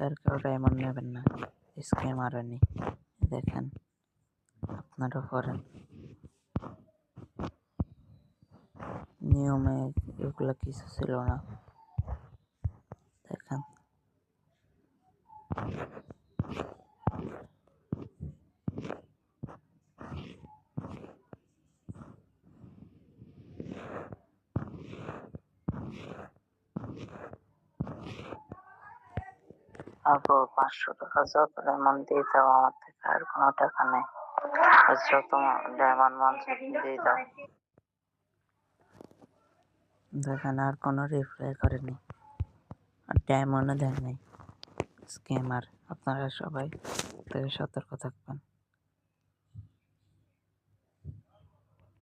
আর কেউ ডায়মন্ড নেবেন না, স্ক্যামার আনি দেখেন, আপনারা করেন। নিয়মে এগুলা কিছু ছিল না, দেখেন। আপু 500 টাকা যত ডায়মন্ড দিয়ে দাও আমার থেকে, আর কোনো টাকা নেই। যত ডায়মন্ড মঞ্চ দিয়ে দাও। দেখেন আর কোনো রিপ্লাই করেনি, আর ডায়মন্ডও দেন নাই। স্ক্যামার, আপনারা সবাই থেকে সতর্ক থাকবেন।